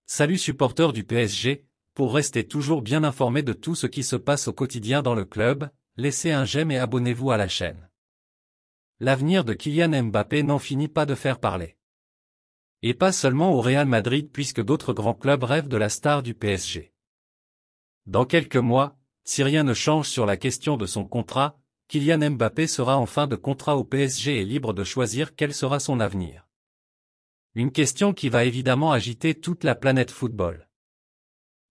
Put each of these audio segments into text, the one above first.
Salut supporters du PSG, pour rester toujours bien informé de tout ce qui se passe au quotidien dans le club, laissez un j'aime et abonnez-vous à la chaîne. L'avenir de Kylian Mbappé n'en finit pas de faire parler. Et pas seulement au Real Madrid puisque d'autres grands clubs rêvent de la star du PSG. Dans quelques mois, si rien ne change sur la question de son contrat, Kylian Mbappé sera en fin de contrat au PSG et libre de choisir quel sera son avenir. Une question qui va évidemment agiter toute la planète football.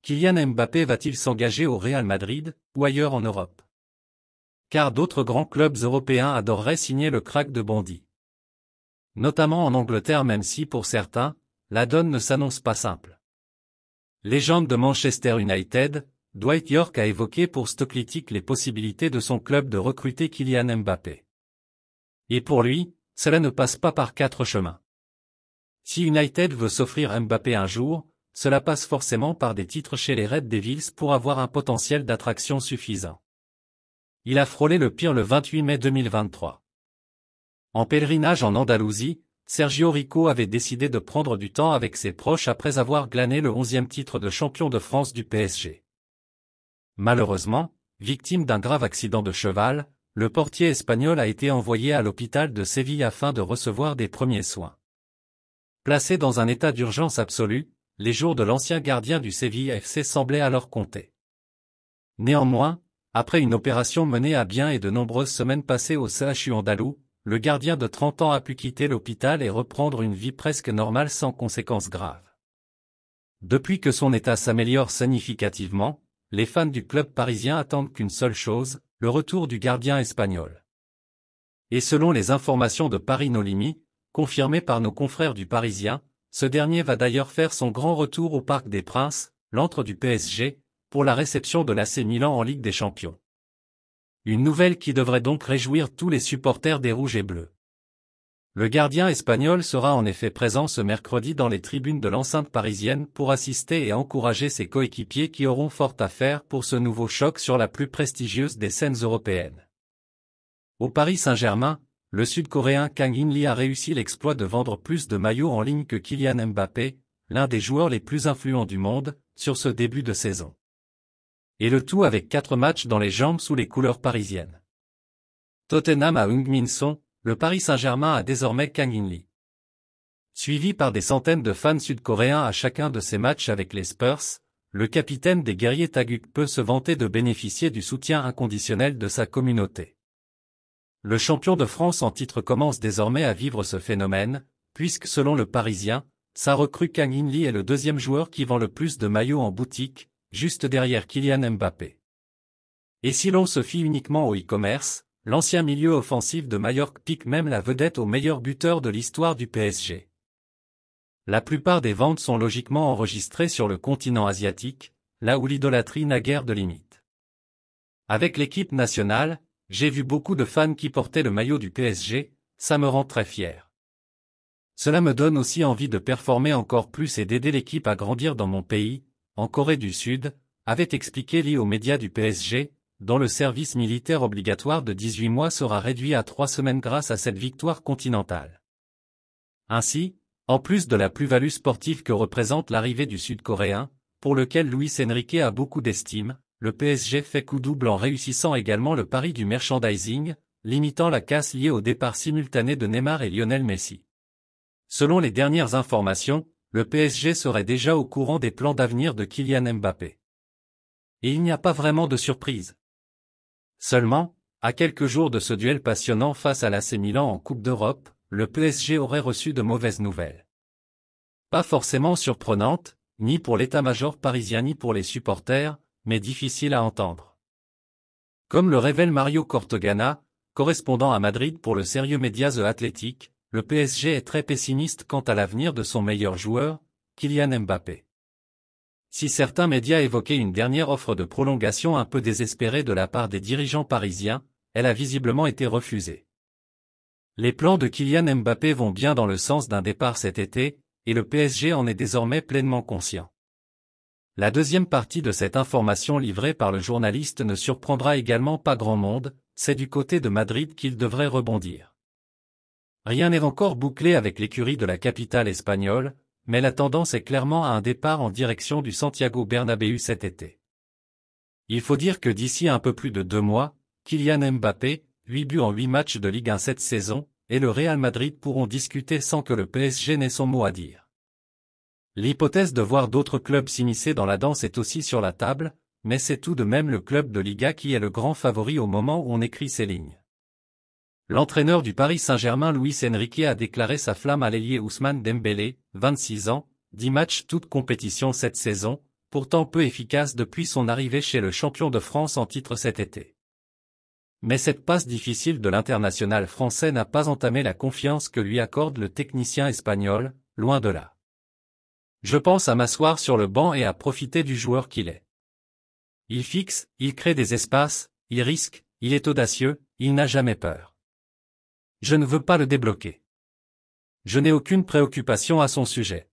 Kylian Mbappé va-t-il s'engager au Real Madrid, ou ailleurs en Europe? Car d'autres grands clubs européens adoreraient signer le crack de Bondy. Notamment en Angleterre même si pour certains, la donne ne s'annonce pas simple. Légende de Manchester United, Dwight Yorke a évoqué pour Stocklytic les possibilités de son club de recruter Kylian Mbappé. Et pour lui, cela ne passe pas par 4 chemins. Si United veut s'offrir Mbappé un jour, cela passe forcément par des titres chez les Red Devils pour avoir un potentiel d'attraction suffisant. Il a frôlé le pire le 28 mai 2023. En pèlerinage en Andalousie, Sergio Rico avait décidé de prendre du temps avec ses proches après avoir glané le 11e titre de champion de France du PSG. Malheureusement, victime d'un grave accident de cheval, le portier espagnol a été envoyé à l'hôpital de Séville afin de recevoir des premiers soins. Placé dans un état d'urgence absolue, les jours de l'ancien gardien du Séville FC semblaient alors compter. Néanmoins, après une opération menée à bien et de nombreuses semaines passées au CHU andalou, le gardien de 30 ans a pu quitter l'hôpital et reprendre une vie presque normale sans conséquences graves. Depuis que son état s'améliore significativement, les fans du club parisien attendent qu'une seule chose, le retour du gardien espagnol. Et selon les informations de Paris Nolimi, confirmées par nos confrères du Parisien, ce dernier va d'ailleurs faire son grand retour au Parc des Princes, l'antre du PSG, pour la réception de l'AC Milan en Ligue des Champions. Une nouvelle qui devrait donc réjouir tous les supporters des Rouges et Bleus. Le gardien espagnol sera en effet présent ce mercredi dans les tribunes de l'enceinte parisienne pour assister et encourager ses coéquipiers qui auront fort à faire pour ce nouveau choc sur la plus prestigieuse des scènes européennes. Au Paris Saint-Germain, le Sud-Coréen Kang In-lee a réussi l'exploit de vendre plus de maillots en ligne que Kylian Mbappé, l'un des joueurs les plus influents du monde, sur ce début de saison. Et le tout avec 4 matchs dans les jambes sous les couleurs parisiennes. Tottenham a Heung-min Son, le Paris Saint-Germain a désormais Kang In-lee. Suivi par des centaines de fans sud-coréens à chacun de ses matchs avec les Spurs, le capitaine des guerriers Taeguk peut se vanter de bénéficier du soutien inconditionnel de sa communauté. Le champion de France en titre commence désormais à vivre ce phénomène, puisque selon le Parisien, sa recrue Kang In-lee est le deuxième joueur qui vend le plus de maillots en boutique, juste derrière Kylian Mbappé. Et si l'on se fie uniquement au e-commerce, l'ancien milieu offensif de Majorque pique même la vedette au meilleur buteur de l'histoire du PSG. La plupart des ventes sont logiquement enregistrées sur le continent asiatique, là où l'idolâtrie n'a guère de limite. Avec l'équipe nationale, j'ai vu beaucoup de fans qui portaient le maillot du PSG, ça me rend très fier. Cela me donne aussi envie de performer encore plus et d'aider l'équipe à grandir dans mon pays, en Corée du Sud, avait expliqué Lee aux médias du PSG, dont le service militaire obligatoire de 18 mois sera réduit à 3 semaines grâce à cette victoire continentale. Ainsi, en plus de la plus-value sportive que représente l'arrivée du Sud-Coréen, pour lequel Luis Enrique a beaucoup d'estime, le PSG fait coup double en réussissant également le pari du merchandising, limitant la casse liée au départ simultané de Neymar et Lionel Messi. Selon les dernières informations, le PSG serait déjà au courant des plans d'avenir de Kylian Mbappé. Et il n'y a pas vraiment de surprise. Seulement, à quelques jours de ce duel passionnant face à l'AC Milan en Coupe d'Europe, le PSG aurait reçu de mauvaises nouvelles. Pas forcément surprenantes, ni pour l'état-major parisien ni pour les supporters, mais difficiles à entendre. Comme le révèle Mario Cortogana, correspondant à Madrid pour le sérieux média The Athletic, le PSG est très pessimiste quant à l'avenir de son meilleur joueur, Kylian Mbappé. Si certains médias évoquaient une dernière offre de prolongation un peu désespérée de la part des dirigeants parisiens, elle a visiblement été refusée. Les plans de Kylian Mbappé vont bien dans le sens d'un départ cet été, et le PSG en est désormais pleinement conscient. La deuxième partie de cette information livrée par le journaliste ne surprendra également pas grand monde, c'est du côté de Madrid qu'il devrait rebondir. Rien n'est encore bouclé avec l'écurie de la capitale espagnole, mais la tendance est clairement à un départ en direction du Santiago Bernabéu cet été. Il faut dire que d'ici un peu plus de 2 mois, Kylian Mbappé, 8 buts en 8 matchs de Ligue 1 cette saison, et le Real Madrid pourront discuter sans que le PSG n'ait son mot à dire. L'hypothèse de voir d'autres clubs s'immiscer dans la danse est aussi sur la table, mais c'est tout de même le club de Liga qui est le grand favori au moment où on écrit ces lignes. L'entraîneur du Paris Saint-Germain Luis Enrique a déclaré sa flamme à l'ailier Ousmane Dembélé, 26 ans, 10 matchs toutes compétitions cette saison, pourtant peu efficace depuis son arrivée chez le champion de France en titre cet été. Mais cette passe difficile de l'international français n'a pas entamé la confiance que lui accorde le technicien espagnol, loin de là. Je pense à m'asseoir sur le banc et à profiter du joueur qu'il est. Il fixe, il crée des espaces, il risque, il est audacieux, il n'a jamais peur. Je ne veux pas le débloquer. Je n'ai aucune préoccupation à son sujet.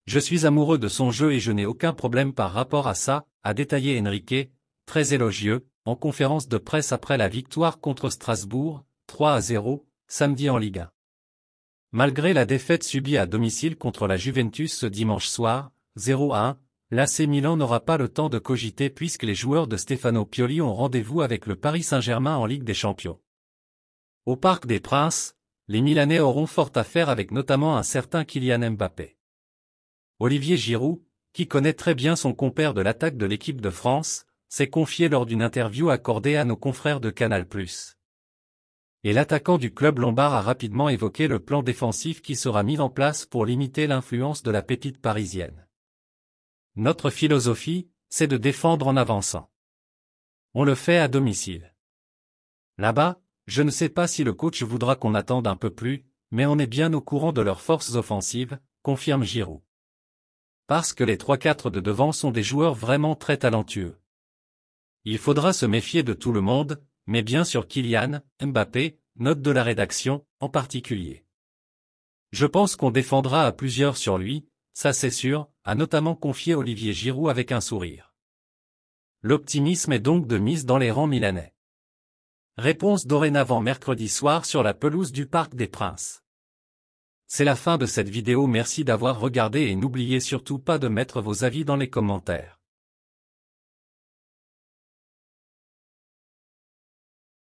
Je suis amoureux de son jeu et je n'ai aucun problème par rapport à ça, a détaillé Enrique, très élogieux, en conférence de presse après la victoire contre Strasbourg, 3-0, samedi en Ligue 1. Malgré la défaite subie à domicile contre la Juventus ce dimanche soir, 0-1, l'AC Milan n'aura pas le temps de cogiter puisque les joueurs de Stefano Pioli ont rendez-vous avec le Paris Saint-Germain en Ligue des Champions. Au Parc des Princes, les Milanais auront fort à faire avec notamment un certain Kylian Mbappé. Olivier Giroud, qui connaît très bien son compère de l'attaque de l'équipe de France, s'est confié lors d'une interview accordée à nos confrères de Canal+. Et l'attaquant du club lombard a rapidement évoqué le plan défensif qui sera mis en place pour limiter l'influence de la pépite parisienne. Notre philosophie, c'est de défendre en avançant. On le fait à domicile. Là-bas, je ne sais pas si le coach voudra qu'on attende un peu plus, mais on est bien au courant de leurs forces offensives, confirme Giroud. Parce que les 3-4 de devant sont des joueurs vraiment très talentueux. Il faudra se méfier de tout le monde, mais bien sûr Kylian Mbappé, note de la rédaction, en particulier. Je pense qu'on défendra à plusieurs sur lui, ça c'est sûr, a notamment confié Olivier Giroud avec un sourire. L'optimisme est donc de mise dans les rangs milanais. Réponse dorénavant mercredi soir sur la pelouse du Parc des Princes. C'est la fin de cette vidéo, merci d'avoir regardé et n'oubliez surtout pas de mettre vos avis dans les commentaires.